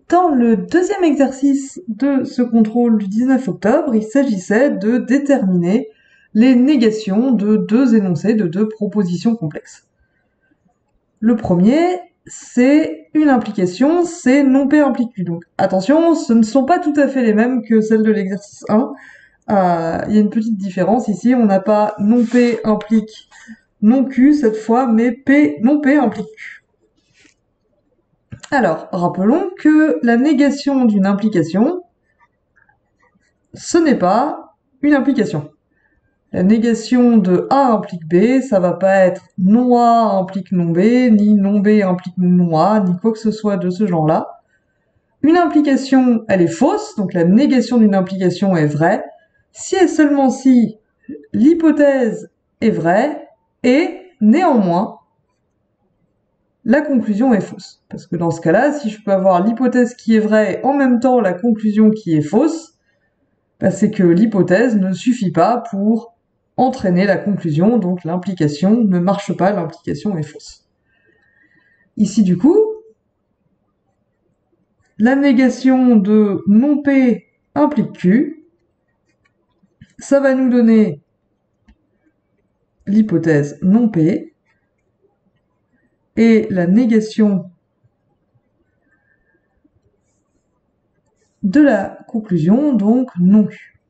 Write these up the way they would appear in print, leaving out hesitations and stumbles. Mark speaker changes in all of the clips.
Speaker 1: Dans le deuxième exercice de ce contrôle du 19 octobre, il s'agissait de déterminer les négations de deux énoncés, de deux propositions complexes. Le premier, c'est une implication, c'est non P implique Q. Donc attention, ce ne sont pas tout à fait les mêmes que celles de l'exercice 1. Il y a une petite différence ici, on n'a pas non P implique non Q cette fois, mais non P implique Q. Alors, rappelons que la négation d'une implication, ce n'est pas une implication. La négation de A implique B, ça va pas être non A implique non B, ni non B implique non A, ni quoi que ce soit de ce genre-là. Une implication, elle est fausse, donc la négation d'une implication est vraie, si et seulement si l'hypothèse est vraie et, néanmoins, la conclusion est fausse. Parce que dans ce cas-là, si je peux avoir l'hypothèse qui est vraie et en même temps la conclusion qui est fausse, bah c'est que l'hypothèse ne suffit pas pour entraîner la conclusion, donc l'implication ne marche pas, l'implication est fausse. Ici, du coup, la négation de non P implique Q, ça va nous donner l'hypothèse non P, et la négation de la conclusion, donc non Q.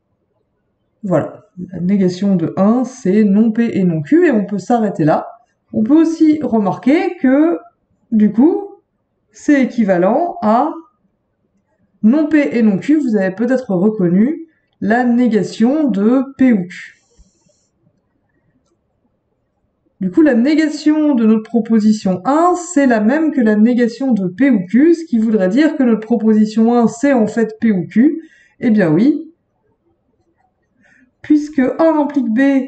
Speaker 1: Voilà, la négation de 1, c'est non P et non Q, et on peut s'arrêter là. On peut aussi remarquer que, du coup, c'est équivalent à non P et non Q, vous avez peut-être reconnu la négation de P ou Q. Du coup, la négation de notre proposition 1, c'est la même que la négation de P ou Q, ce qui voudrait dire que notre proposition 1, c'est en fait P ou Q. Eh bien oui, puisque 1 implique B,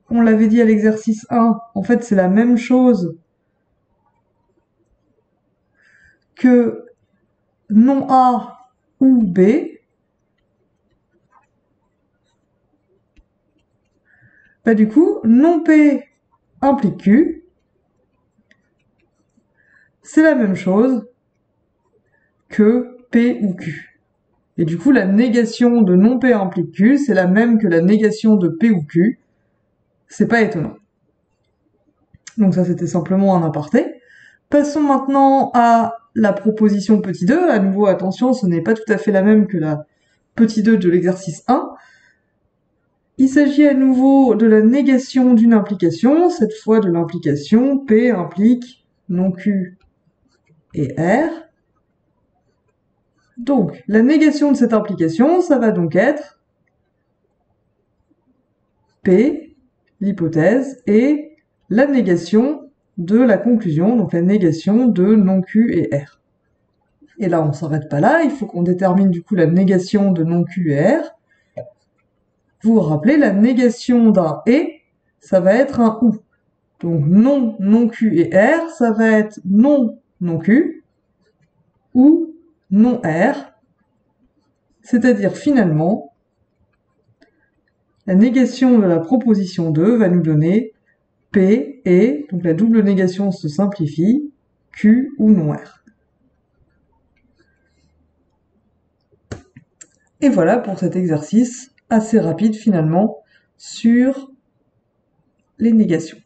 Speaker 1: on l'avait dit à l'exercice 1, en fait c'est la même chose que non A ou B, bah du coup, non P implique Q, c'est la même chose que P ou Q. Et du coup, la négation de non P implique Q, c'est la même que la négation de P ou Q. C'est pas étonnant. Donc ça, c'était simplement un aparté. Passons maintenant à la proposition petit 2. À nouveau, attention, ce n'est pas tout à fait la même que la petit 2 de l'exercice 1. Il s'agit à nouveau de la négation d'une implication, cette fois de l'implication P implique non Q et R. Donc, la négation de cette implication, ça va donc être P, l'hypothèse, et la négation de la conclusion, donc la négation de non Q et R. Et là, on s'arrête pas là, il faut qu'on détermine du coup la négation de non Q et R. Vous vous rappelez, la négation d'un et, ça va être un ou. Donc non Q et R, ça va être non Q ou non R. C'est-à-dire finalement, la négation de la proposition 2 va nous donner P et, donc la double négation se simplifie, Q ou non R. Et voilà pour cet exercice assez rapide finalement sur les négations.